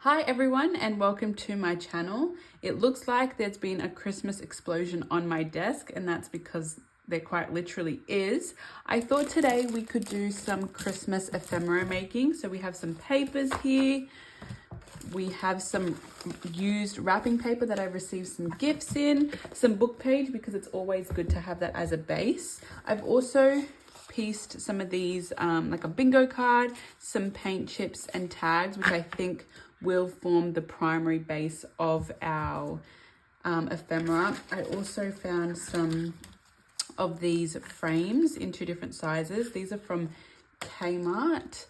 Hi everyone and welcome to my channel. It looks like there's been a Christmas explosion on my desk, and that's because there quite literally is. I thought today we could do some Christmas ephemera making. So we have some papers here. We have some used wrapping paper that I've received some gifts in, some book page because it's always good to have that as a base. I've also pieced some of these like a bingo card, some paint chips and tags, which I think will form the primary base of our ephemera. I also found some of these frames in two different sizes. These are from Kmart.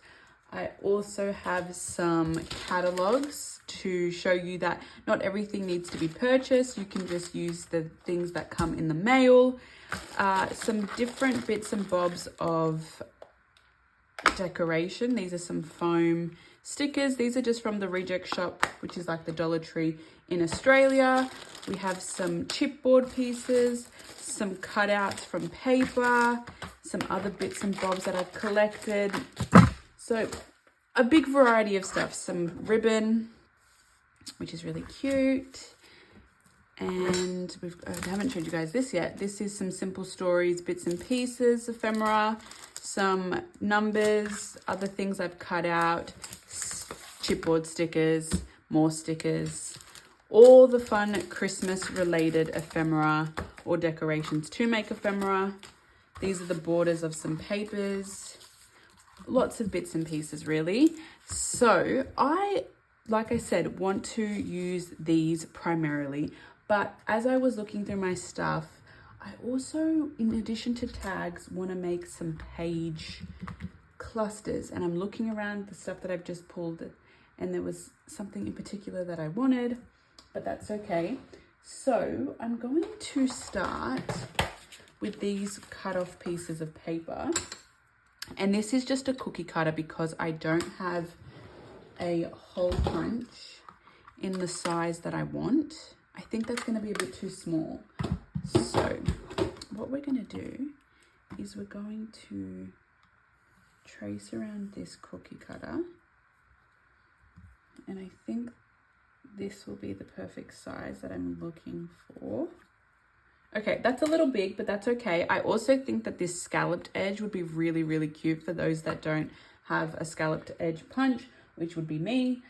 I also have some catalogs to show you that not everything needs to be purchased. You can just use the things that come in the mail. Some different bits and bobs of decoration. These are some foam stickers. These are just from the Reject Shop, which is like the Dollar Tree in Australia. We have some chipboard pieces, some cutouts from paper, some other bits and bobs that I've collected. So a big variety of stuff. Some ribbon, which is really cute. And I haven't showed you guys this yet. This is some Simple Stories, bits and pieces, ephemera, some numbers, other things I've cut out, chipboard stickers, more stickers, all the fun Christmas related ephemera or decorations to make ephemera. These are the borders of some papers, lots of bits and pieces really. So like I said, want to use these primarily, but as I was looking through my stuff, I also, in addition to tags, want to make some page clusters. And I'm looking around the stuff that I've just pulled, and there was something in particular that I wanted, but that's okay. So I'm going to start with these cut off pieces of paper. And this is just a cookie cutter because I don't have a hole punch in the size that I want. I think that's going to be a bit too small. So what we're going to do is we're going to trace around this cookie cutter, and I think this will be the perfect size that I'm looking for. Okay, that's a little big, but that's okay. I also think that this scalloped edge would be really, really cute for those that don't have a scalloped edge punch, which would be me.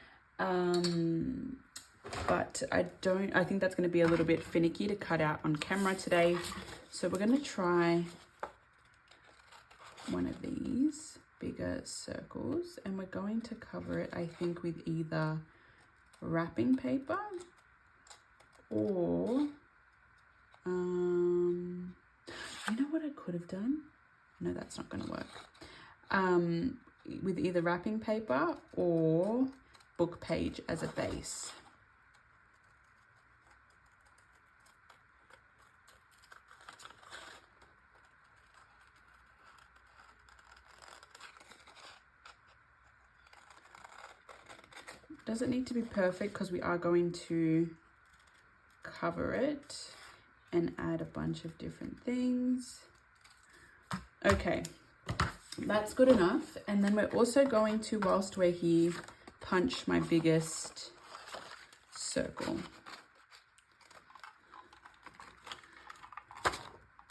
But I think that's going to be a little bit finicky to cut out on camera today. So we're going to try one of these bigger circles, and we're going to cover it, I think, with either wrapping paper or you know what I could have done? No, that's not going to work. With either wrapping paper or book page as a base. Doesn't need to be perfect because we are going to cover it and add a bunch of different things. Okay, that's good enough. And then we're also going to, whilst we're here, punch my biggest circle.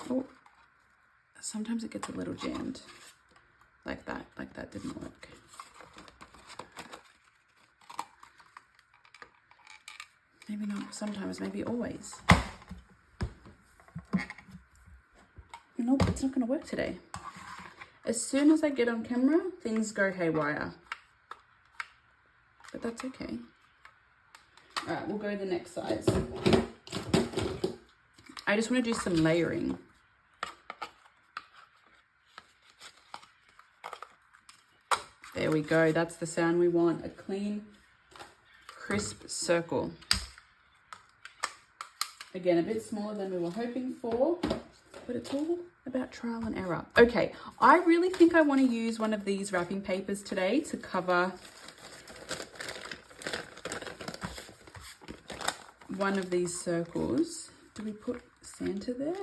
Oh, sometimes it gets a little jammed like that. Like that didn't work. Maybe not sometimes, maybe always. Nope, it's not going to work today. As soon as I get on camera, things go haywire. But that's okay. All right, we'll go the next size. I just want to do some layering. There we go. That's the sound we want. A clean, crisp circle. Again, a bit smaller than we were hoping for, but it's all about trial and error. Okay, I really think I want to use one of these wrapping papers today to cover one of these circles. Do we put Santa there?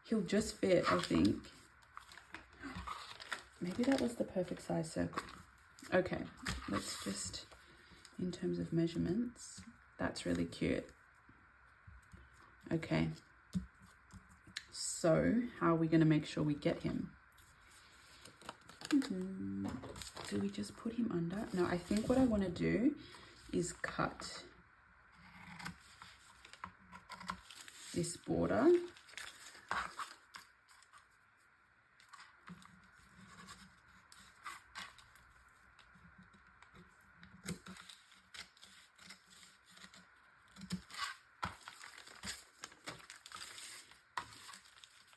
He'll just fit, I think. Maybe that was the perfect size circle. Okay, let's just in terms of measurements. That's really cute. Okay. So how are we going to make sure we get him? Do we just put him under? No, I think what I want to do is cut this border.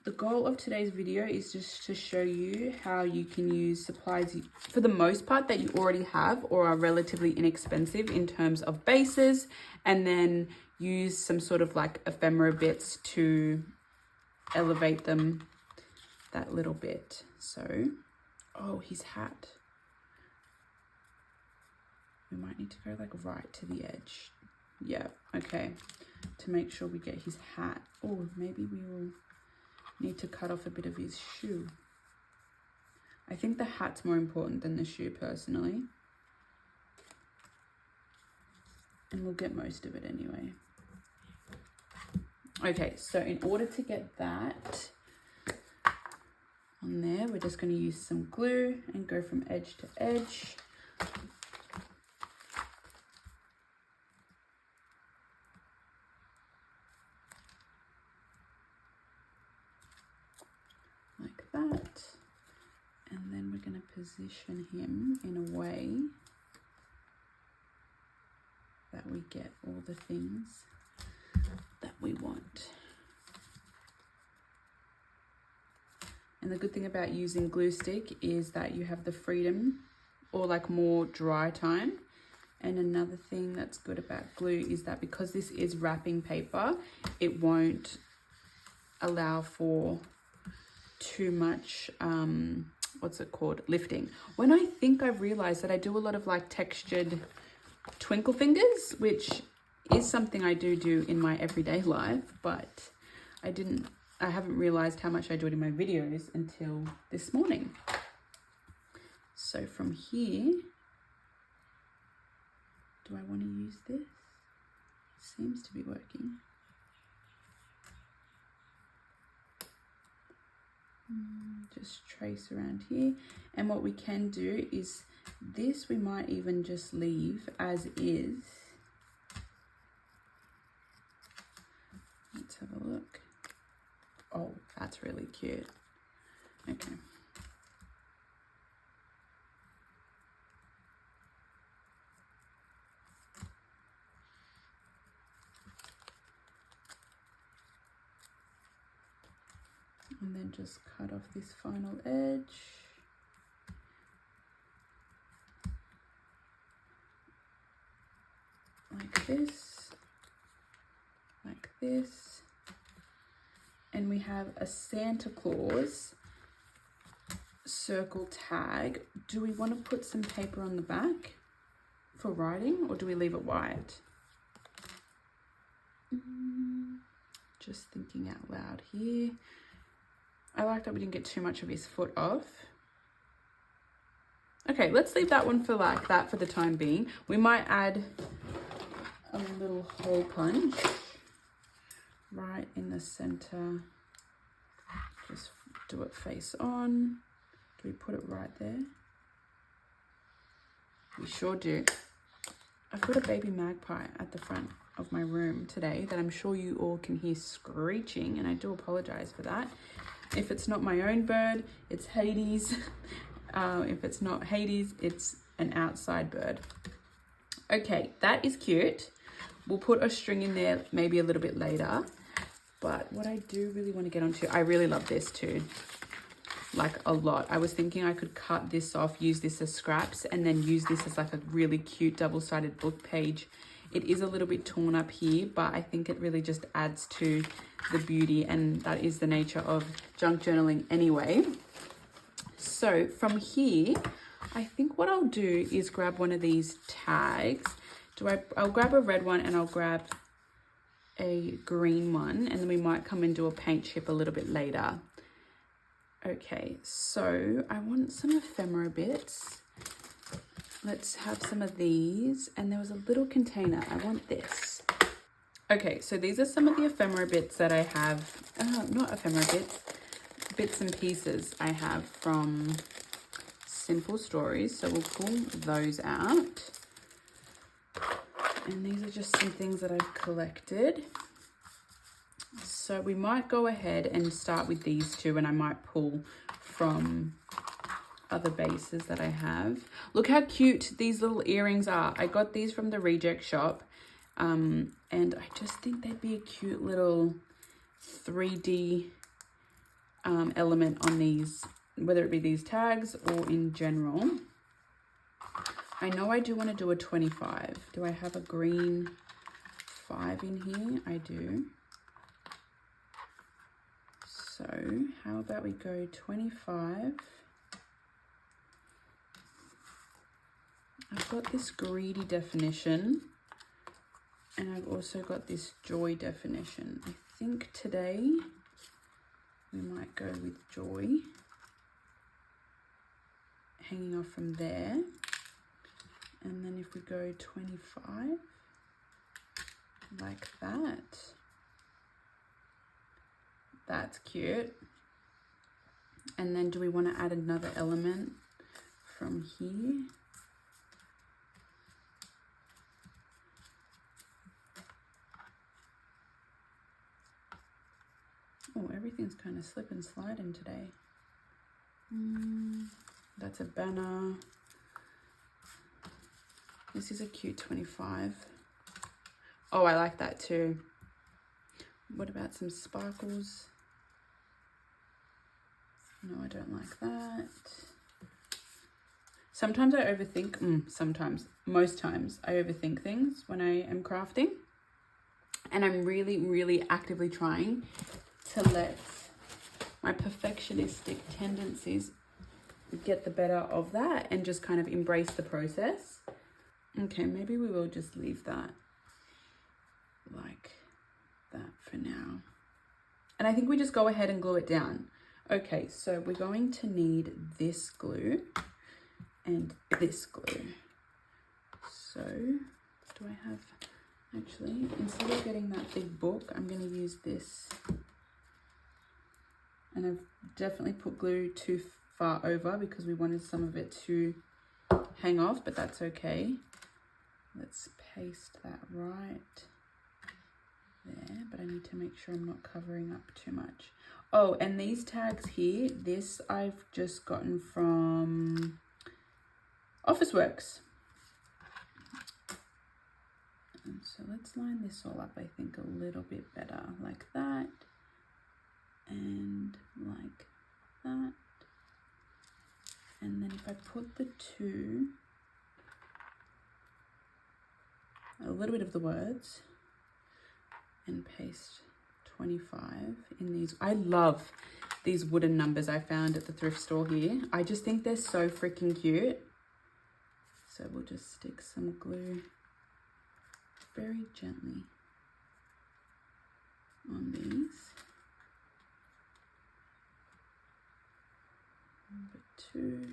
The goal of today's video is just to show you how you can use supplies for the most part that you already have or are relatively inexpensive in terms of bases, and then use some sort of like ephemera bits to elevate them that little bit. So, oh, his hat. We might need to go like right to the edge. Yeah, okay. To make sure we get his hat. Oh, maybe we will need to cut off a bit of his shoe. I think the hat's more important than the shoe personally. And we'll get most of it anyway. Okay, so in order to get that on there, we're just going to use some glue and go from edge to edge. Like that. And then we're going to position him in a way that we get all the things that we want. And the good thing about using glue stick is that you have the freedom or like more dry time. And another thing that's good about glue is that because this is wrapping paper, it won't allow for too much what's it called, lifting. When I think I've realized that I do a lot of like textured twinkle fingers, which is something I do in my everyday life, but I haven't realized how much I do it in my videos until this morning. So from here, do I want to use this? Seems to be working. Just trace around here, and what we can do is this we might even just leave as is. Let's have a look. Oh, that's really cute. Okay. And then just cut off this final edge. Like this. Like this. And we have a Santa Claus circle tag. Do we want to put some paper on the back for writing, or do we leave it white? Just thinking out loud here. I like that we didn't get too much of his foot off. Okay, let's leave that one for like that for the time being. We might add a little hole punch right in the center. Just do it face on. Do we put it right there? We sure do. I've got a baby magpie at the front of my room today that I'm sure you all can hear screeching, and I do apologize for that. If it's not my own bird, it's Hades. If it's not Hades, it's an outside bird. Okay, that is cute. We'll put a string in there maybe a little bit later. But what I do really want to get onto, I really love this too, like a lot. I was thinking I could cut this off, use this as scraps, and then use this as like a really cute double-sided book page. It is a little bit torn up here, but I think it really just adds to the beauty, and that is the nature of junk journaling anyway. So from here, I think what I'll do is grab one of these tags. I'll grab a red one and I'll grab a green one, and then we might come and do a paint chip a little bit later. Okay, so I want some ephemera bits. Let's have some of these. And there was a little container. I want this. Okay, so these are some of the ephemera bits that I have. Not ephemera bits and pieces I have from Simple Stories. So we'll pull those out. And these are just some things that I've collected. So we might go ahead and start with these two, and I might pull from other bases that I have. Look how cute these little earrings are. I got these from the reject shop, and I just think they'd be a cute little 3D element on these, whether it be these tags or in general. I know I do want to do a 25. Do I have a green 5 in here? I do. So how about we go 25? I've got this greedy definition, and I've also got this joy definition. I think today we might go with joy, hanging off from there. And then if we go 25, like that, that's cute. And then do we want to add another element from here? Oh, everything's kind of slip and sliding today. That's a banner. This is a cute 25. Oh, I like that too. What about some sparkles? No, I don't like that. Sometimes I overthink, most times I overthink things when I am crafting. And I'm really, really actively trying to let my perfectionistic tendencies get the better of that and just kind of embrace the process. Okay, maybe we will just leave that like that for now. And I think we just go ahead and glue it down. Okay, so we're going to need this glue and this glue. So do I have, actually, instead of getting that big book, I'm going to use this. And I've definitely put glue too far over because we wanted some of it to hang off, but that's okay. Let's paste that right there, but I need to make sure I'm not covering up too much. Oh, and these tags here, this I've just gotten from Officeworks. And so let's line this all up, I think, a little bit better, like that, and like that. And then if I put the two, a little bit of the words, and paste 25 in these. I love these wooden numbers I found at the thrift store here. I just think they're so freaking cute. So we'll just stick some glue very gently on these. Number 2.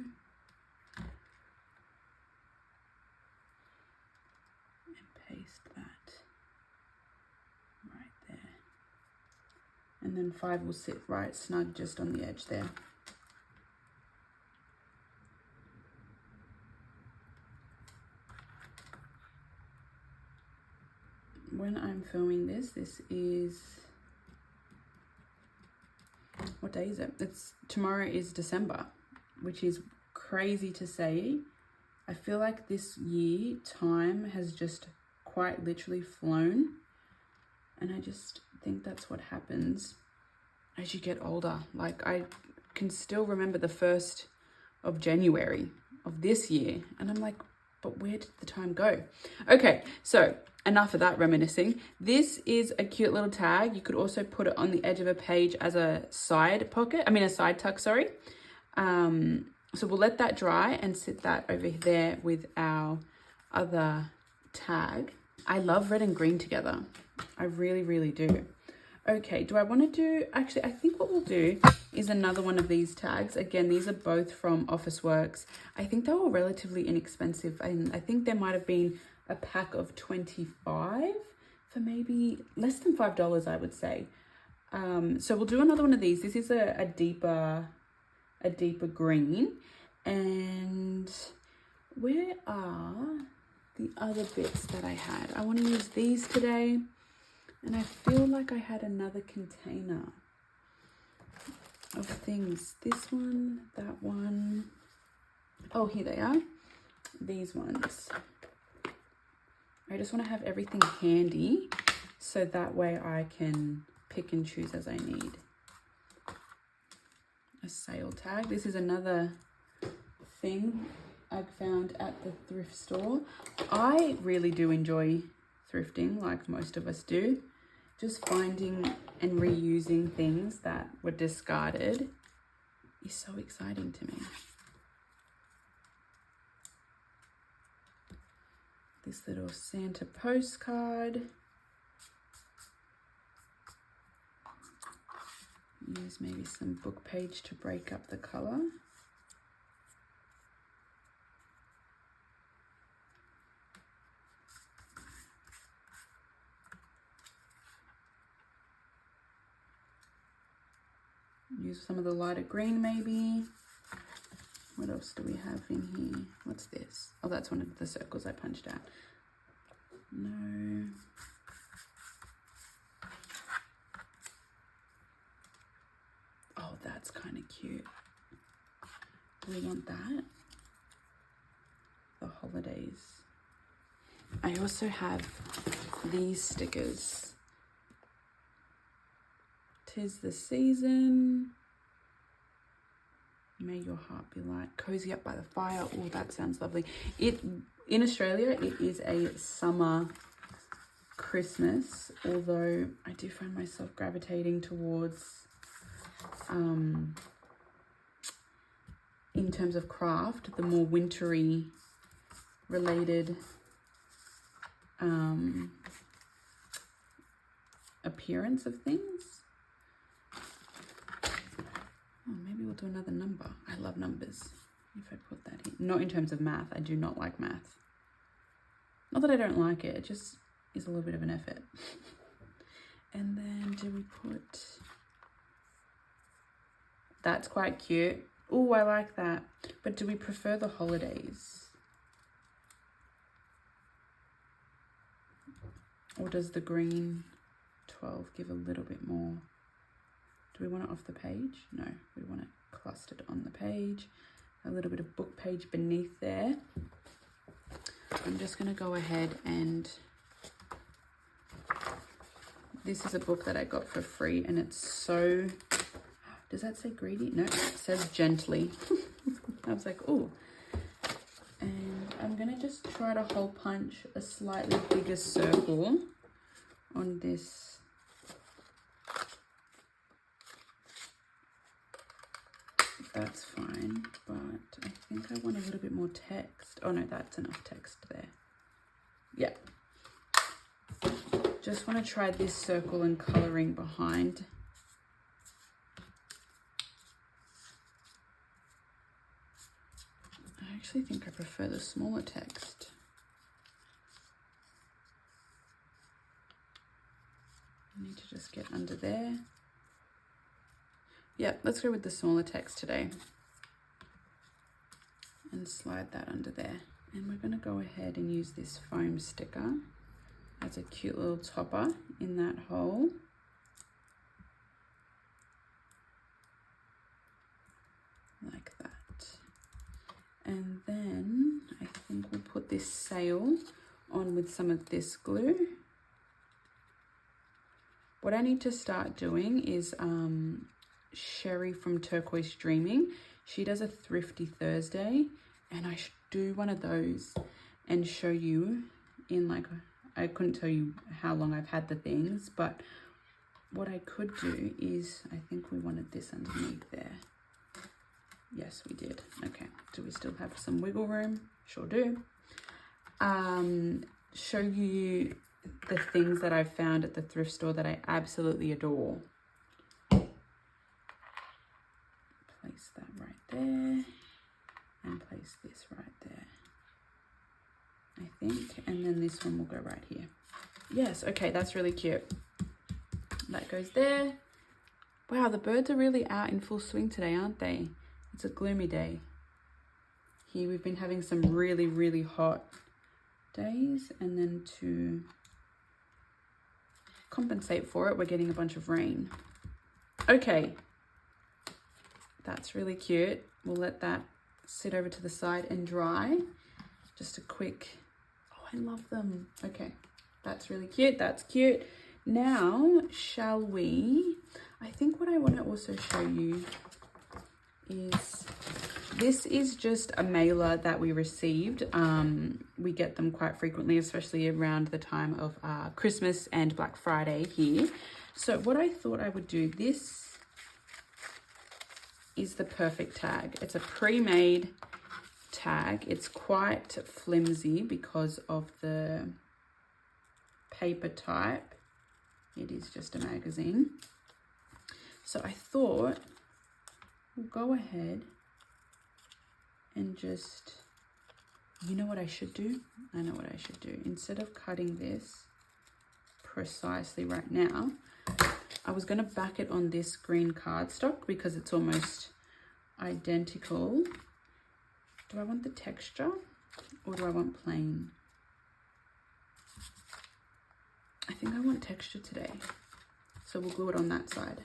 Paste that right there, and then 5 will sit right snug just on the edge there. When I'm filming this, this is, what day is it? Tomorrow is December, which is crazy to say. I feel like this year time has just quite literally flown, and I just think that's what happens as you get older. Like, I can still remember the 1st of January of this year, and I'm like, but where did the time go? Okay, so enough of that reminiscing. This is a cute little tag. You could also put it on the edge of a page as a side tuck, sorry. So we'll let that dry and sit that over there with our other tag. I love red and green together. I really, really do. Okay, do I want to do, actually, I think what we'll do is another one of these tags. Again, these are both from Officeworks. I think they were relatively inexpensive, and I think there might have been a pack of 25 for maybe less than $5, I would say. So we'll do another one of these. This is a deeper green. And where are the other bits that I had? I want to use these today. And I feel like I had another container of things. This one, that one. Oh, here they are. These ones. I just want to have everything handy so that way I can pick and choose as I need. A sale tag. This is another thing I found at the thrift store. I really do enjoy thrifting, like most of us do. Just finding and reusing things that were discarded is so exciting to me. This little Santa postcard. Use maybe some book page to break up the color. Use some of the lighter green maybe. What else do we have in here? What's this? Oh, that's one of the circles I punched out. No. Oh, that's kind of cute. Do we want that? The holidays. I also have these stickers. 'Tis the season. May your heart be light. Cozy up by the fire. Oh, that sounds lovely. In Australia, it is a summer Christmas, although I do find myself gravitating towards, in terms of craft, the more wintry related appearance of things. Oh, maybe we'll do another number. I love numbers. If I put that in. Not in terms of math. I do not like math. Not that I don't like it. It just is a little bit of an effort. And then do we put... That's quite cute. Oh, I like that. But do we prefer the holidays? Or does the green 12 give a little bit more? Do we want it off the page? No, we want it clustered on the page. A little bit of book page beneath there. I'm just going to go ahead and... This is a book that I got for free and it's so... Does that say greedy? No, it says gently. I was like, oh. And I'm going to just try to hole punch a slightly bigger circle on this. That's fine, but I think I want a little bit more text. Oh no, that's enough text there. Yeah. Just want to try this circle and colouring behind. I actually think I prefer the smaller text. I need to just get under there. Yeah, let's go with the smaller text today. And slide that under there. And we're going to go ahead and use this foam sticker as a cute little topper in that hole. Like that. And then I think we'll put this sail on with some of this glue. What I need to start doing is Sherry from Turquoise Dreaming. She does a Thrifty Thursday, and I should do one of those and show you in like, I couldn't tell you how long I've had the things, but what I could do is, I think we wanted this underneath there. Yes, we did. Okay, do we still have some wiggle room? Sure do. Show you the things that I've found at the thrift store that I absolutely adore. Place that right there and place this right there, I think. And then this one will go right here. Yes, okay, that's really cute. That goes there. Wow, the birds are really out in full swing today, aren't they? It's a gloomy day. Here we've been having some really, really hot days, and then to compensate for it, we're getting a bunch of rain. Okay, that's really cute. We'll let that sit over to the side and dry. Just a quick, oh, I love them. Okay, that's really cute. That's cute. Now, shall we? I think what I want to also show you is, this is just a mailer that we received. We get them quite frequently, especially around the time of Christmas and Black Friday here. So what I thought I would do, this is the perfect tag. It's a pre-made tag. It's quite flimsy because of the paper type. It is just a magazine. So I thought we'll go ahead and just, you know what I should do? I know what I should do. Instead of cutting this precisely right now, I was going to back it on this green cardstock because it's almost identical. Do I want the texture or do I want plain? I think I want texture today. So we'll glue it on that side.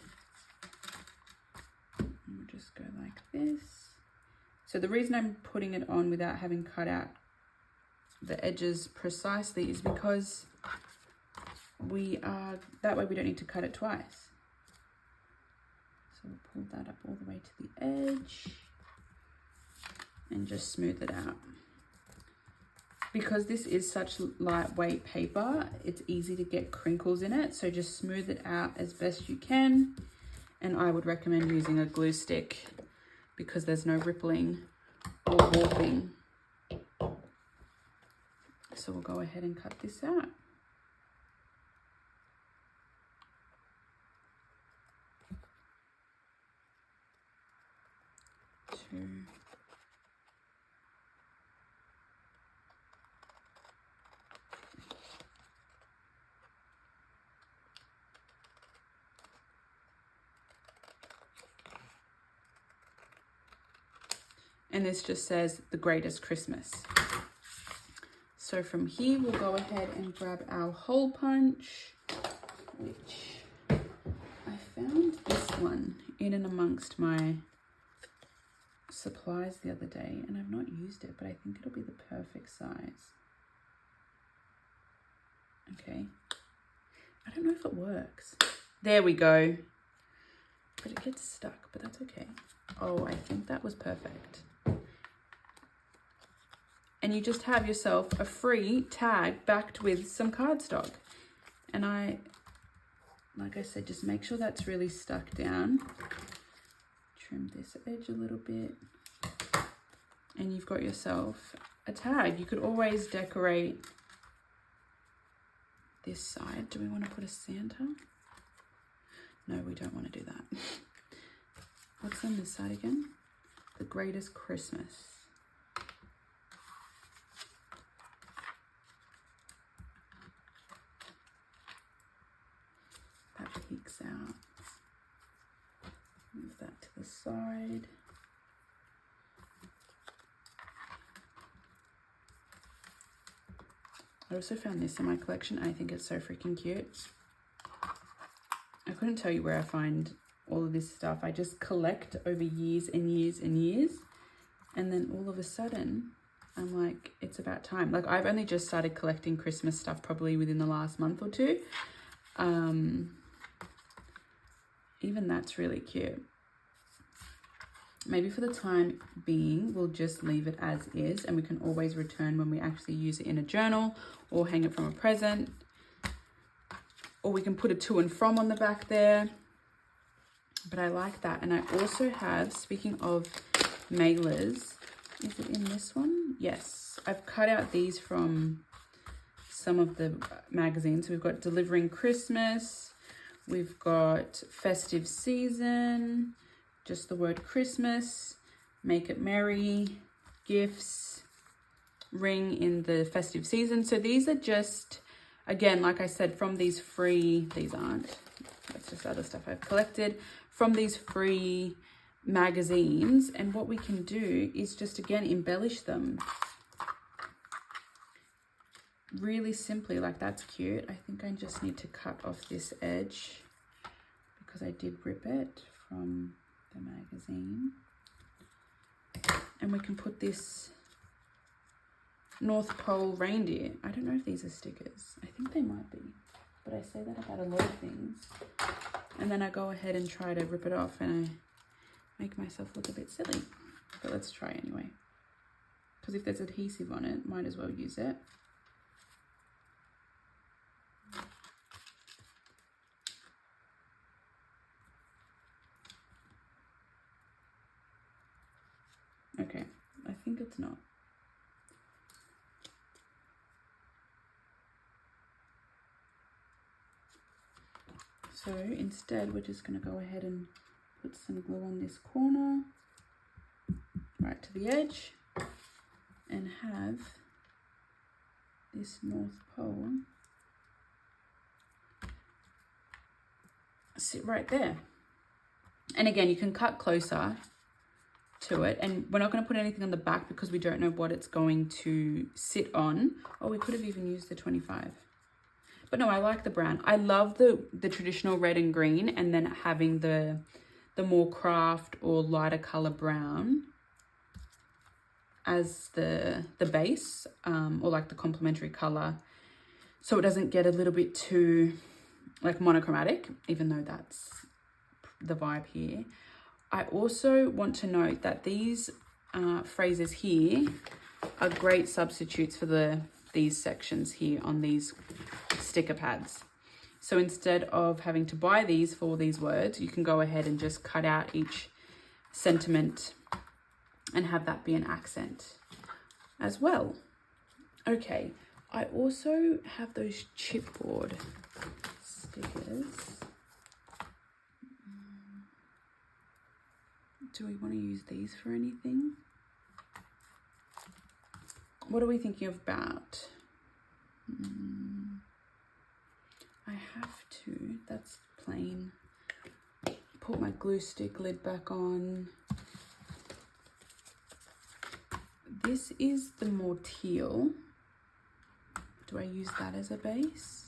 And we'll just go like this. So the reason I'm putting it on without having cut out the edges precisely is because that way we don't need to cut it twice. So we'll pull that up all the way to the edge and just smooth it out. Because this is such lightweight paper, it's easy to get crinkles in it. So just smooth it out as best you can. And I would recommend using a glue stick because there's no rippling or warping. So we'll go ahead and cut this out. Two. And this just says the greatest Christmas. So from here, we'll go ahead and grab our hole punch, which I found this one in and amongst my supplies the other day, and I've not used it, but I think it'll be the perfect size. Okay. I don't know if it works. There we go. But it gets stuck, but that's okay. Oh, I think that was perfect. And you just have yourself a free tag backed with some cardstock. And like I said, just make sure that's really stuck down. Trim this edge a little bit. And you've got yourself a tag. You could always decorate this side. Do we want to put a Santa? No, we don't want to do that. What's on this side again? The greatest Christmas. That peeks out. Move that to the side. I also found this in my collection. I think it's so freaking cute. I couldn't tell you where I find all of this stuff. I just collect over years and years and years. And then all of a sudden, I'm like, it's about time. Like, I've only just started collecting Christmas stuff probably within the last month or two. Even that's really cute. Maybe for the time being, we'll just leave it as is, and we can always return when we actually use it in a journal or hang it from a present. Or we can put a to and from on the back there. But I like that. And I also have, speaking of mailers, is it in this one? Yes. I've cut out these from some of the magazines. We've got Delivering Christmas. We've got Festive Season, just the word Christmas, Make It Merry, Gifts, Ring in the Festive Season. So these are just, again, like I said, from these free, these aren't, that's just other stuff I've collected, from these free magazines. And what we can do is just, again, embellish them really simply. Like, that's cute. I think I just need to cut off this edge because I did rip it from the magazine. And we can put this North Pole reindeer. I don't know if these are stickers. I think they might be, but I say that about a lot of things. And then I go ahead and try to rip it off and I make myself look a bit silly. But let's try anyway. Because if there's adhesive on it, might as well use it. Okay, I think it's not. So instead, we're just going to go ahead and put some glue on this corner, right to the edge, and have this North Pole sit right there. And again, you can cut closer to it, and we're not going to put anything on the back because we don't know what it's going to sit on. Oh, we could have even used the 25, but no, I like the brown. I love the traditional red and green, and then having the more craft or lighter color brown as the base, or like the complementary color, so it doesn't get a little bit too like monochromatic, even though that's the vibe here. I also want to note that these phrases here are great substitutes for these sections here on these sticker pads. So instead of having to buy these for these words, you can go ahead and just cut out each sentiment and have that be an accent as well. Okay, I also have those chipboard stickers. Do we want to use these for anything? What are we thinking about? I have to, that's plain. Put my glue stick lid back on. This is the more teal. Do I use that as a base?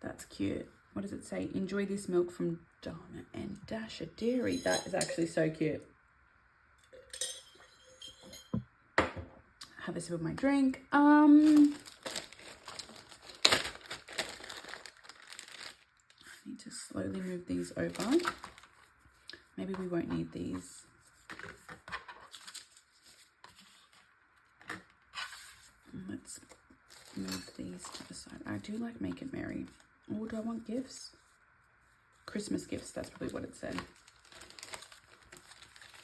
That's cute. What does it say? Enjoy this milk from Donna and Dasher Dairy. That is actually so cute. Have a sip of my drink. I need to slowly move these over. Maybe we won't need these. Let's move these to the side. I do like Make It Merry. Oh, do I want gifts? Christmas gifts, that's probably what it said.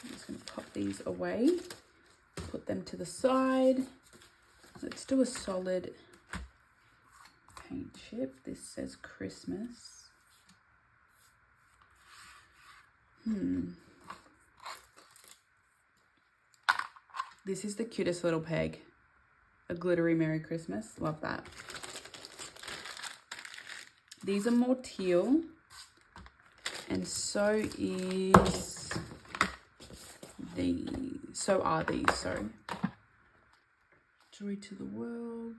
I'm just going to pop these away, put them to the side. Let's do a solid paint chip. This says Christmas. This is the cutest little peg. A glittery Merry Christmas. Love that. These are more teal, and so is these. So are these, sorry. Joy to the World.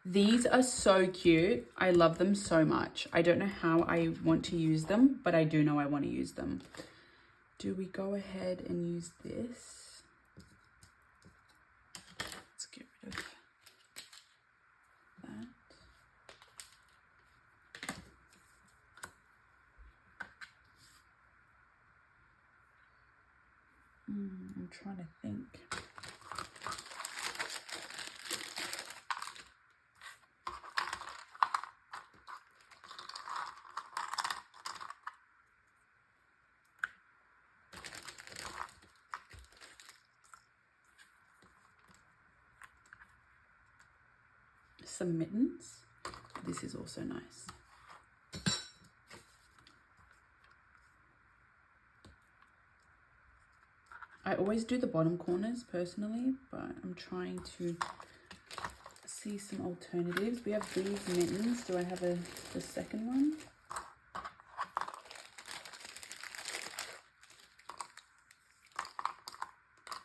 These are so cute. I love them so much. I don't know how I want to use them, but I do know I want to use them. Do we go ahead and use this? Let's get rid of that. I'm trying to think. some mittens. This is also nice. I always do the bottom corners personally, but I'm trying to see some alternatives. We have these mittens. Do I have the second one?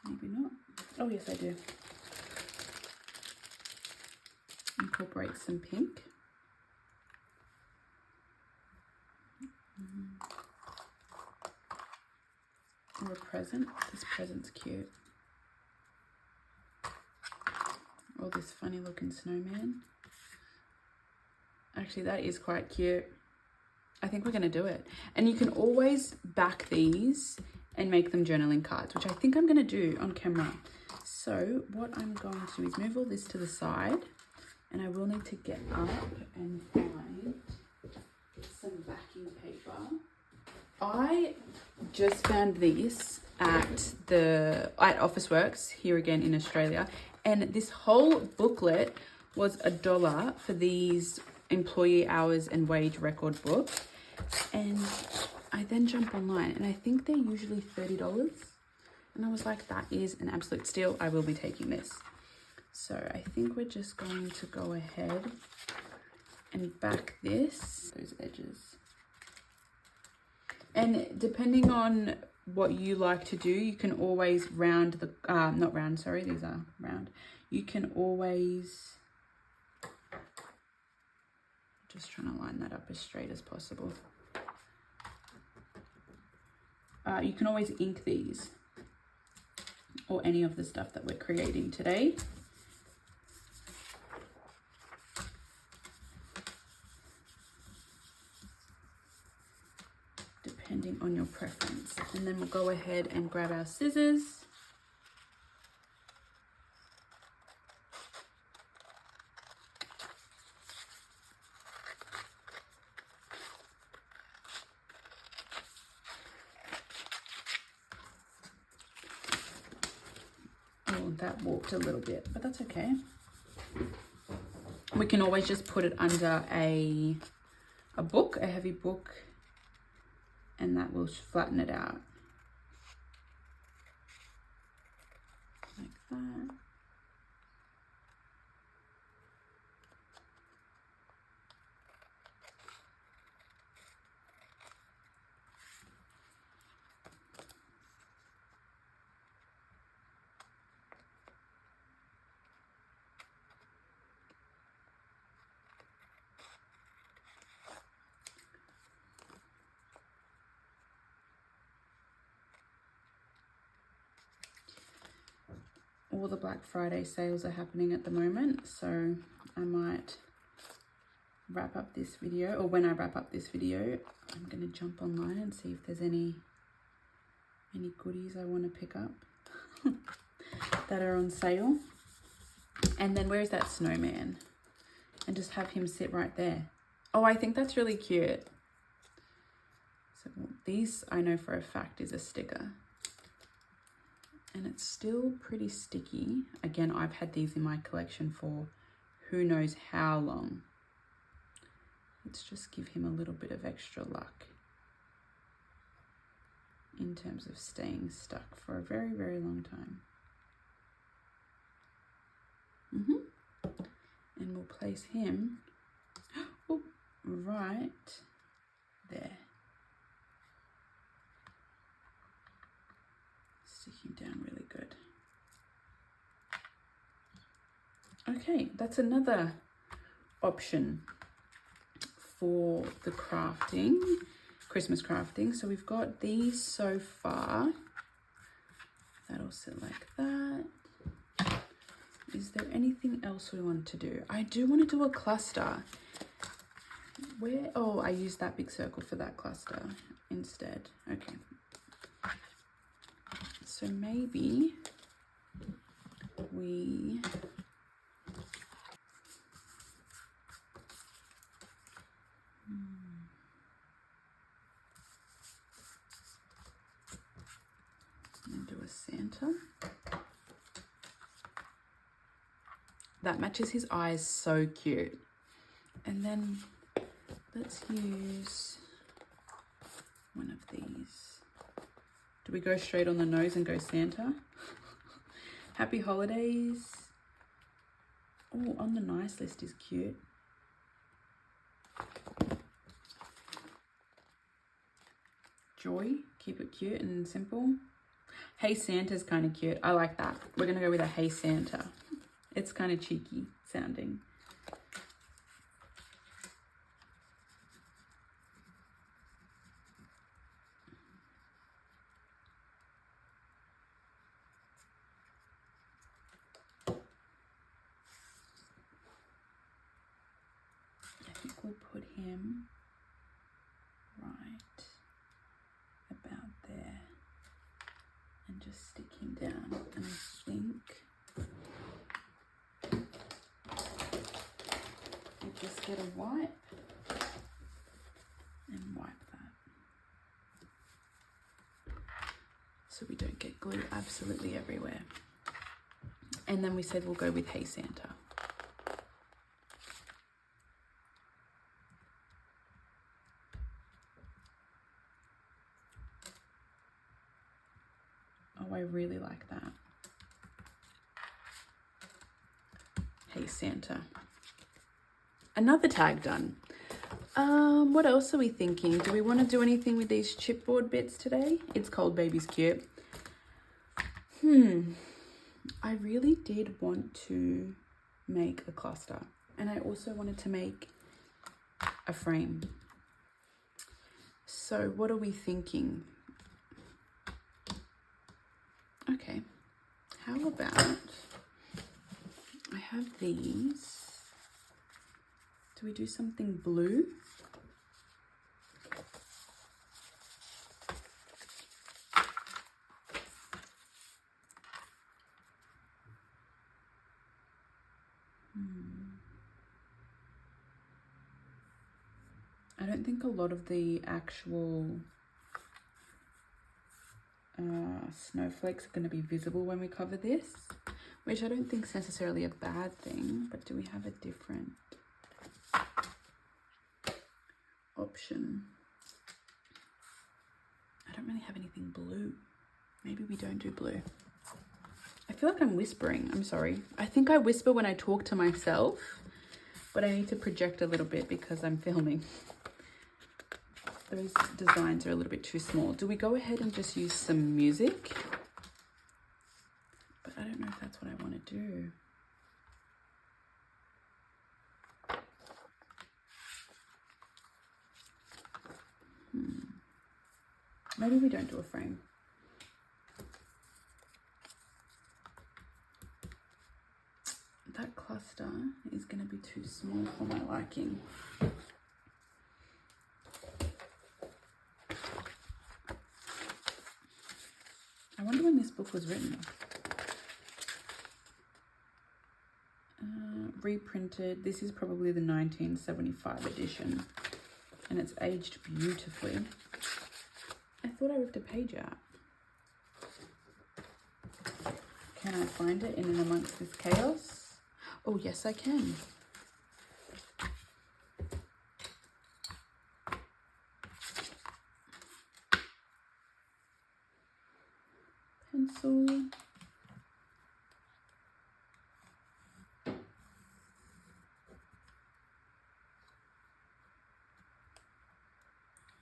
Maybe not. Oh yes, I do. Incorporate some pink. Or a present. This present's cute. Or this funny looking snowman. Actually, that is quite cute. I think we're going to do it. And you can always back these and make them journaling cards, which I think I'm going to do on camera. So what I'm going to do is move all this to the side, and I will need to get up and find some backing paper. I just found these at Officeworks here again in Australia, and this whole booklet was $1 for these employee hours and wage record book. And I then jumped online, and I think they're usually $30, and I was like, that is an absolute steal. I will be taking this. So I think we're just going to go ahead and back those edges. And depending on what you like to do, you can always round the, not round, sorry, these are round. You can always, just trying to line that up as straight as possible. You can always ink these, or any of the stuff that we're creating today. Depending on your preference. And then we'll go ahead and grab our scissors. Oh, that warped a little bit, but that's okay. We can always just put it under a book, a heavy book, and that will flatten it out like that. All the Black Friday sales are happening at the moment, so I might wrap up this video, or when I wrap up this video, I'm going to jump online and see if there's any goodies I want to pick up that are on sale. And then where's that snowman? And just have him sit right there. Oh, I think that's really cute. So these, I know for a fact, is a sticker. And it's still pretty sticky. Again, I've had these in my collection for who knows how long. Let's just give him a little bit of extra luck in terms of staying stuck for a very, very long time. And we'll place him right there. Stick him down really good. Okay, that's another option for the crafting, Christmas crafting. So we've got these so far. That'll sit like that. Is there anything else we want to do? I do want to do a cluster. Where? Oh, I used that big circle for that cluster instead. Okay. So maybe we do a Santa. That matches his eyes, so cute. And then let's use one of these. Do we go straight on the nose and go Santa? Happy holidays. Oh, on the nice list is cute. Joy, keep it cute and simple. Hey Santa's kind of cute. I like that. We're gonna go with a Hey Santa. It's kind of cheeky sounding. I think we'll put him right about there and just stick him down. And I think we just get a wipe and wipe that so we don't get glue absolutely everywhere. And then we said we'll go with Hey Santa. Oh, I really like that. Hey Santa. Another tag done. What else are we thinking? Do we want to do anything with these chipboard bits today? It's cold, baby's cute. I really did want to make a cluster, and I also wanted to make a frame. So what are we thinking? Okay, how about I have these. Do we do something blue? I don't think a lot of the actual snowflakes are going to be visible when we cover this, which I don't think is necessarily a bad thing, but do we have a different option? I don't really have anything blue. Maybe we don't do blue. I feel like I'm whispering. I'm sorry. I think I whisper when I talk to myself, but I need to project a little bit because I'm filming. Those designs are a little bit too small. Do we go ahead and just use some music? But I don't know if that's what I want to do. Maybe we don't do a frame. That cluster is going to be too small for my liking. I wonder when this book was written. Reprinted. This is probably the 1975 edition, and it's aged beautifully. I thought I ripped a page out. Can I find it in and amongst this chaos? Oh, yes, I can. Pencil.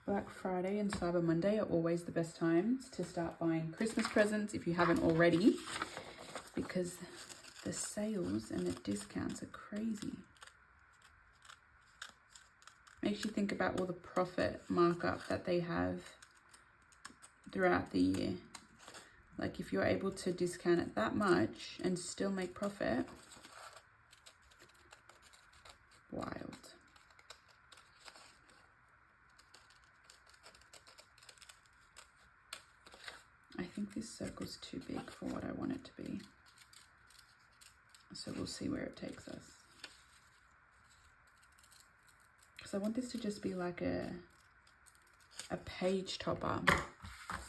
Black Friday and Cyber Monday are always the best times to start buying Christmas presents if you haven't already, because the sales and the discounts are crazy. Makes you think about all the profit markup that they have throughout the year. Like if you're able to discount it that much and still make profit, wild. I think this circle's too big for what I want it to be. So we'll see where it takes us. Because I want this to just be like a page topper.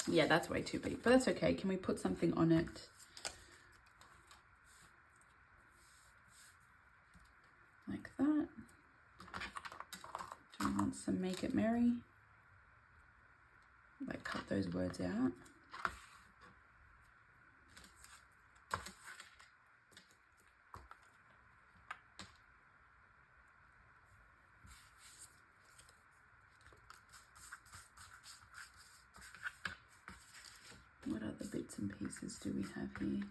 Yeah, that's way too big, but that's okay. Can we put something on it? some Make It Merry. Like cut those words out. What other bits and pieces do we have here?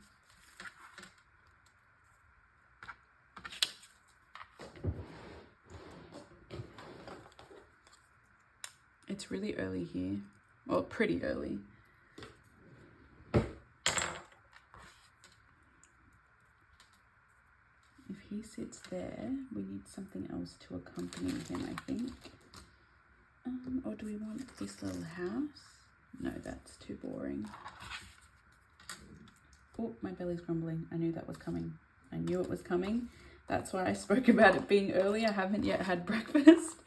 It's really early here, well, pretty early. If he sits there, we need something else to accompany him, I think. Or do we want this little house? No, that's too boring. Oh, my belly's grumbling. I knew that was coming. I knew it was coming. That's why I spoke about it being early. I haven't yet had breakfast.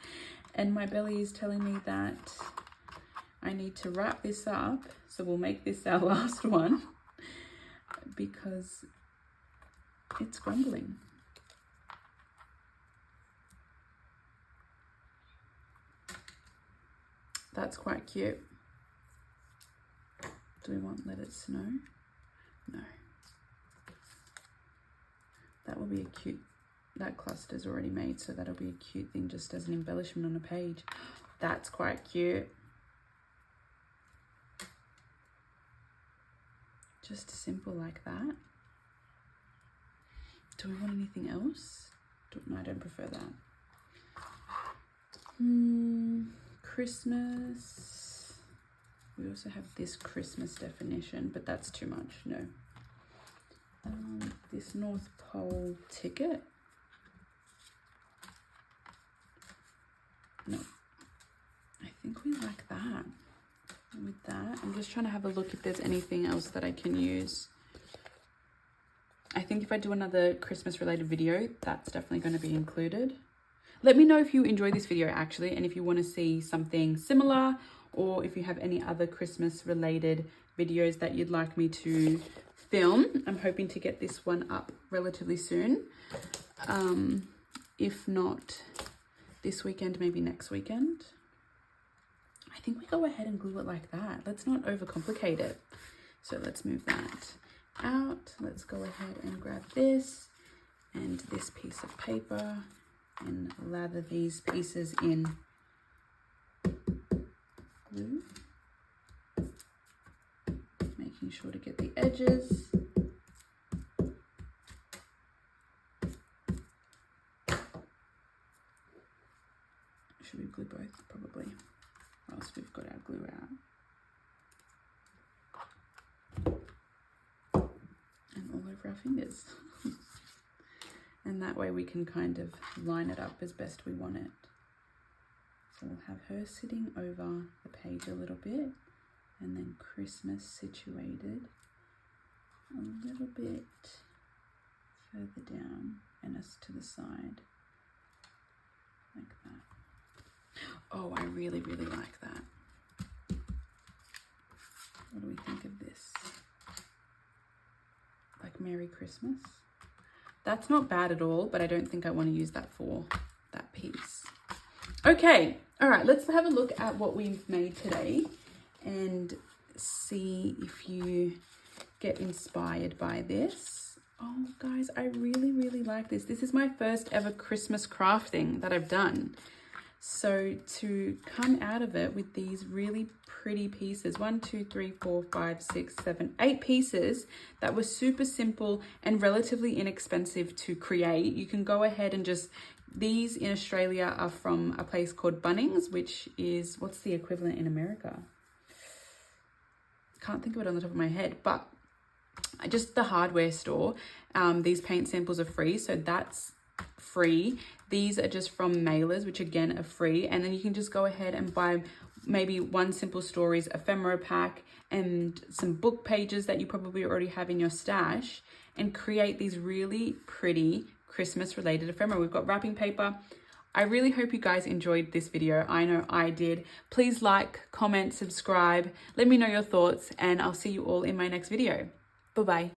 And my belly is telling me that I need to wrap this up. So we'll make this our last one because it's grumbling. That's quite cute. Do we want Let It Snow? No. That will be a cute, that cluster's already made, so that'll be a cute thing just as an embellishment on a page. That's quite cute. Just simple like that. Do we want anything else? No, I don't prefer that. Christmas. We also have this Christmas definition, but that's too much, no. This North Pole ticket. No, I think we like that. With that, I'm just trying to have a look if there's anything else that I can use. I think if I do another Christmas related video, that's definitely going to be included. Let me know if you enjoy this video actually, and if you want to see something similar, or if you have any other Christmas related videos that you'd like me to film. I'm hoping to get this one up relatively soon. If not this weekend, maybe next weekend. I think we go ahead and glue it like that. Let's not overcomplicate it. So let's move that out. Let's go ahead and grab this and this piece of paper and lather these pieces in glue. Making sure to get the edges. Should we glue both? Probably. Or else we've got our glue out. And all over our fingers. And that way we can kind of line it up as best we want it. So we'll have her sitting over the page a little bit, and then Christmas situated a little bit further down and us to the side, like that. Oh, I really, really like that. What do we think of this? Like Merry Christmas. That's not bad at all, but I don't think I want to use that for that piece. Okay, all right, let's have a look at what we've made today and see if you get inspired by this. Oh, guys, I really, really like this. This is my first ever Christmas crafting that I've done. So to come out of it with these really pretty pieces, 1, 2, 3, 4, 5, 6, 7, 8 pieces that were super simple and relatively inexpensive to create. You can go ahead and just, these in Australia are from a place called Bunnings, which is, what's the equivalent in America? Can't think of it on the top of my head, but just the hardware store. These paint samples are free, so that's free. These are just from mailers, which again are free, and then you can just go ahead and buy maybe one Simple Stories ephemera pack and some book pages that you probably already have in your stash, and create these really pretty Christmas related ephemera. We've got wrapping paper. I really hope you guys enjoyed this video. I know I did. Please like, comment, subscribe, let me know your thoughts, and I'll see you all in my next video. Bye-bye.